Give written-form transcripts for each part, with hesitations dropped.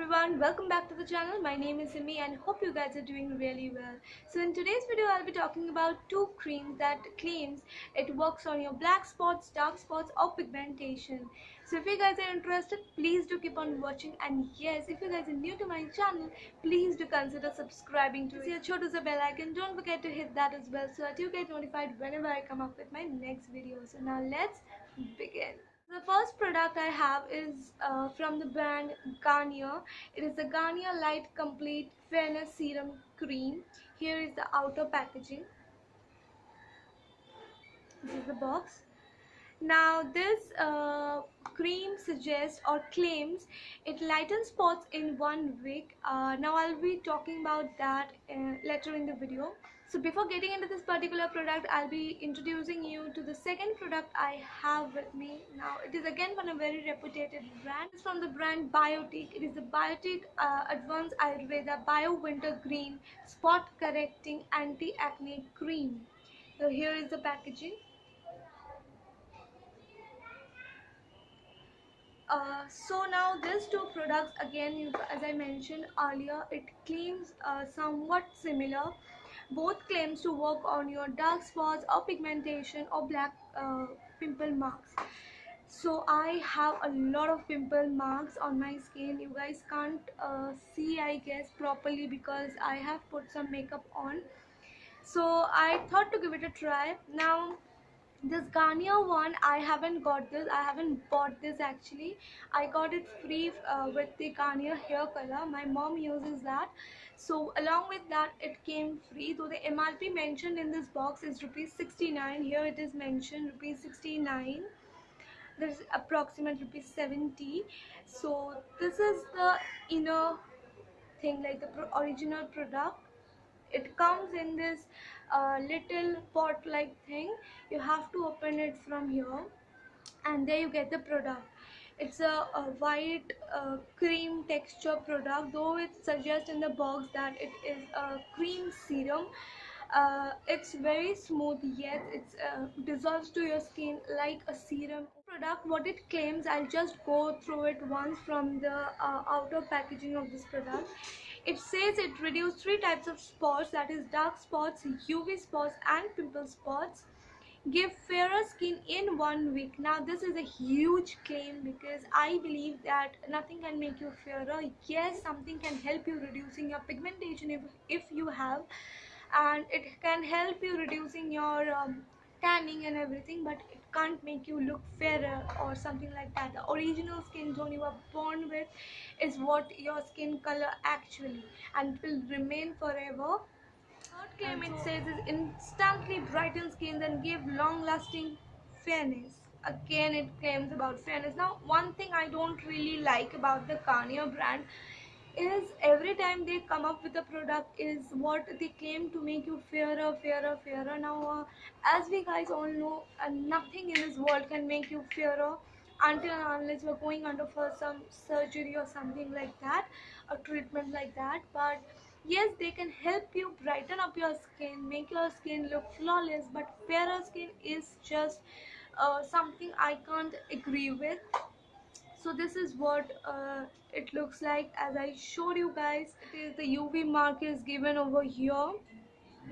everyone, welcome back to the channel. My name is Simi and hope you guys are doing really well. So in today's video I'll be talking about two creams that claims it works on your black spots, dark spots or pigmentation. So if you guys are interested, please do keep on watching, and yes, if you guys are new to my channel, please do consider subscribing to it. Chotu the bell icon, don't forget to hit that as well so that you get notified whenever I come up with my next video. So now let's begin. The first product I have is from the brand Garnier. It is the Garnier Light Complete Fairness Serum Cream. Here is the outer packaging. This is the box. Now this cream suggests or claims it lightens spots in 1 week. Now I'll be talking about that later in the video. So before getting into this particular product, I'll be introducing you to the second product I have with me. Now it is again from a very reputed brand. It's from the brand Biotique. It is the Biotique Advanced Ayurveda Bio Winter Green Spot Correcting Anti-Acne Cream. So here is the packaging. So now these two products again, as I mentioned earlier, it claims somewhat similar. Both claims to work on your dark spots or pigmentation or black pimple marks. So I have a lot of pimple marks on my skin. You guys can't see, I guess, properly because I have put some makeup on. So I thought to give it a try. Now this Garnier one, I haven't got this. I haven't bought this actually. I got it free with the Garnier hair color. My mom uses that. So along with that, it came free. Though the MRP mentioned in this box is rupees 69. Here it is mentioned rupees 69. There's approximate rupees 70. So this is the inner thing, like the original product. It comes in this little pot like thing. You have to open it from here, and there you get the product. It's a white cream texture product, though it suggests in the box that it is a cream serum. It's very smooth, yet it dissolves to your skin like a serum product. What it claims, I'll just go through it once from the outer packaging of this product. It says it reduces 3 types of spots, that is dark spots, UV spots and pimple spots. Give fairer skin in 1 week. Now this is a huge claim because I believe that nothing can make you fairer. Yes, something can help you reducing your pigmentation if you have, and it can help you reducing your tanning and everything, but it can't make you look fairer or something like that. The original skin tone you are born with is what your skin color actually, and it will remain forever. Third claim it says is instantly brighten skin and give long lasting fairness. Again it claims about fairness. Now one thing I don't really like about the Garnier brand is every time they come up with a product is what they claim to make you fairer. Now as we guys all know, nothing in this world can make you fairer until and unless you're going under for some surgery or something like that, a treatment like that. But yes, they can help you brighten up your skin, make your skin look flawless, but fairer skin is just something I can't agree with. So this is what it looks like. As I showed you guys, it is the UV mark is given over here,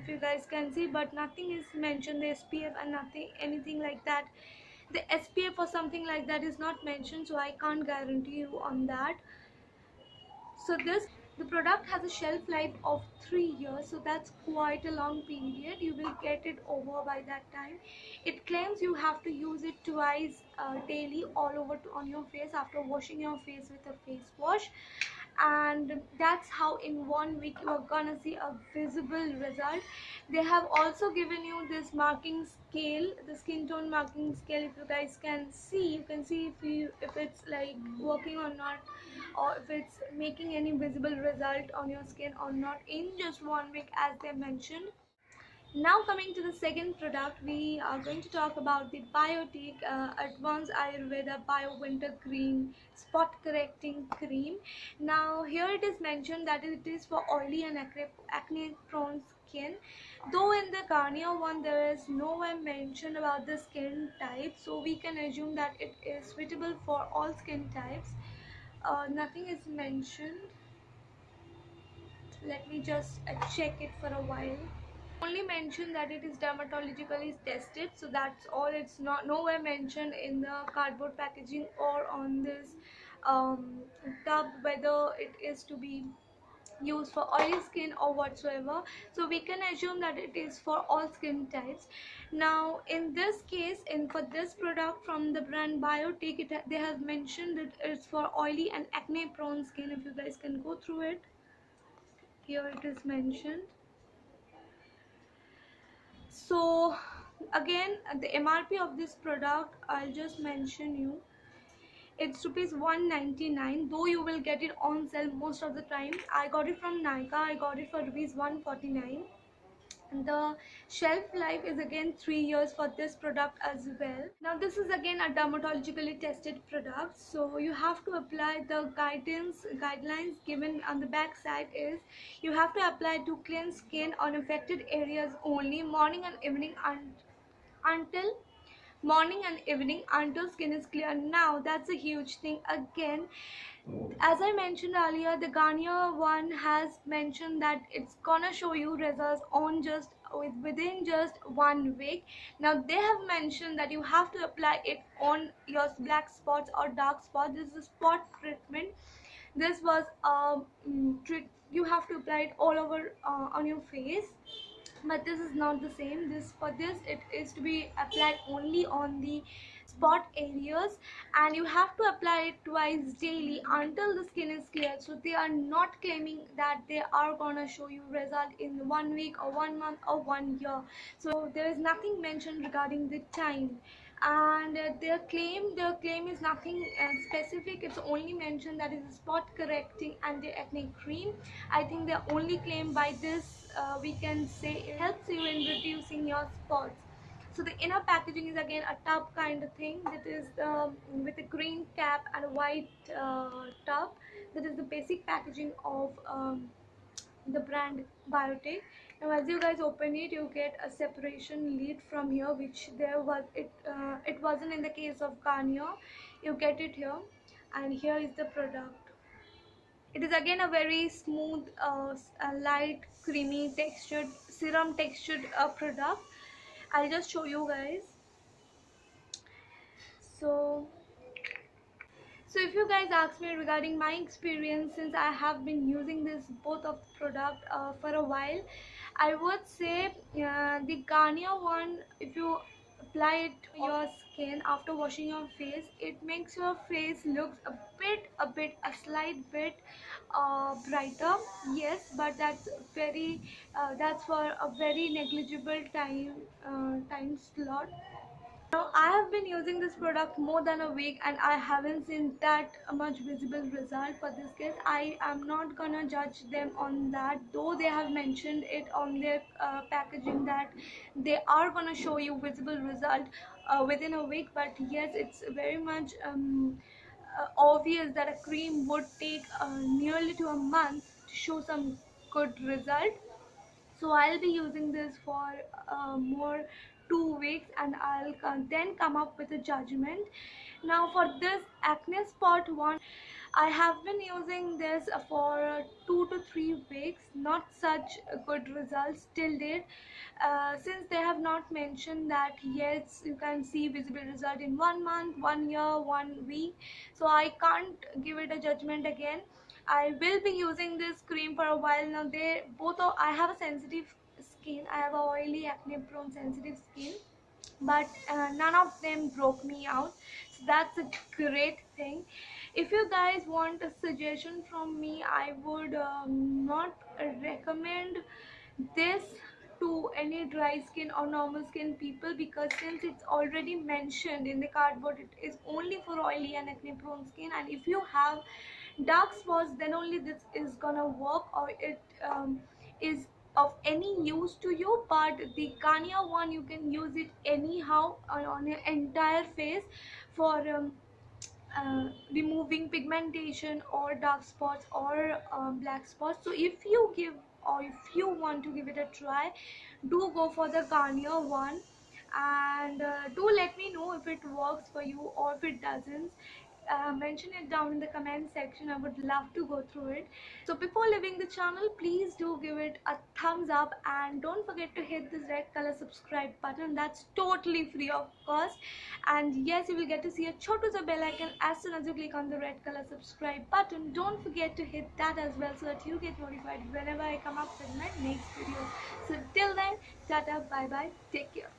if you guys can see, but nothing is mentioned, the SPF and nothing anything like that. The SPF or something like that is not mentioned, so I can't guarantee you on that. So the product has a shelf life of 3 years, so that's quite a long period. You will get it over by that time. It claims you have to use it twice daily all over on your face after washing your face with a face wash, and that's how in 1 week you are gonna see a visible result. They have also given you this marking scale, the skin tone marking scale. If you guys can see, you can see if it's like working or not, or if it's making any visible result on your skin or not in just 1 week as they mentioned. Now coming to the second product, we are going to talk about the Biotique Advanced Ayurveda Bio Winter Green Spot Correcting Cream. Now here it is mentioned that it is for oily and acne prone skin. Though in the Garnier one there is nowhere mentioned about the skin type, so we can assume that it is suitable for all skin types. nothing is mentioned. Let me just check it for a while. Only mentioned that it is dermatologically tested, so that's all. It's not nowhere mentioned in the cardboard packaging or on this tub whether it is to be used for oily skin or whatsoever, so we can assume that it is for all skin types. Now in this case, in for this product from the brand Biotique, they have mentioned that it's for oily and acne prone skin. If you guys can go through it, here it is mentioned. So again, the MRP of this product, I'll just mention you, it's rupees 199, though you will get it on sale most of the time. I got it from Nykaa. I got it for rupees 149. And the shelf life is again 3 years for this product as well. Now this is again a dermatologically tested product, so you have to apply the guidelines given on the back side is you have to apply to clean skin on affected areas only, morning and evening, until morning and evening until skin is clear. Now that's a huge thing. Again, as I mentioned earlier, the Garnier one has mentioned that it's gonna show you results on just within just 1 week. Now they have mentioned that you have to apply it on your black spots or dark spots. This is a spot treatment. This was you have to apply it all over on your face, but this is not the same. For this it is to be applied only on the spot areas, and you have to apply it twice daily until the skin is clear. So they are not claiming that they are gonna show you result in 1 week or 1 month or 1 year. So there is nothing mentioned regarding the time, and their claim is nothing specific. It's only mentioned that it's a spot correcting anti-acne cream. I think the only claim by this, we can say, it helps you in reducing your spots. So the inner packaging is again a tub kind of thing. That is with a green cap and a white tub. That is the basic packaging of the brand Biotique. Now as you guys open it, you get a separation lid from here, which it wasn't in the case of Garnier. You get it here, and here is the product. It is again a very smooth, light, creamy textured, serum textured product. I'll just show you guys. So if you guys ask me regarding my experience, since I have been using this both of the product for a while, I would say the Garnier one, if you apply it to your skin after washing your face, it makes your face looks a slight bit brighter. Yes, but that's for a very negligible time slot. Now I have been using this product more than a week, and I haven't seen that much visible result for this case. I am not gonna judge them on that, though they have mentioned it on their packaging that they are gonna show you visible result within a week. But yes, it's very much obvious that a cream would take nearly to a month to show some good result. So I'll be using this for more 2 weeks, and I'll then come up with a judgment. Now for this acne spot one, I have been using this for 2 to 3 weeks, not such good results till date. Since they have not mentioned that yes, you can see visible result in 1 month, 1 year, 1 week, so I can't give it a judgment again. I will be using this cream for a while now. I have a sensitive skin. I have a oily, acne prone sensitive skin, but none of them broke me out, so that's a great thing. If you guys want a suggestion from me, I would not recommend this to any dry skin or normal skin people, because since it's already mentioned in the cardboard it is only for oily and acne prone skin, and if you have dark spots, then only this is gonna work, or it is of any use to you. But the Garnier one, you can use it anyhow on your entire face for removing pigmentation or dark spots or black spots. So if you give, or if you want to give it a try, do go for the Garnier one, and do let me know if it works for you or if it doesn't. mention it down in the comment section. I would love to go through it. So before leaving the channel, please do give it a thumbs up and don't forget to hit this red color subscribe button. That's totally free of cost. And yes, you will get to see a chotu sa bell icon as soon as you click on the red color subscribe button. Don't forget to hit that as well so that you get notified whenever I come up with my next video. So till then, tata, bye bye, take care.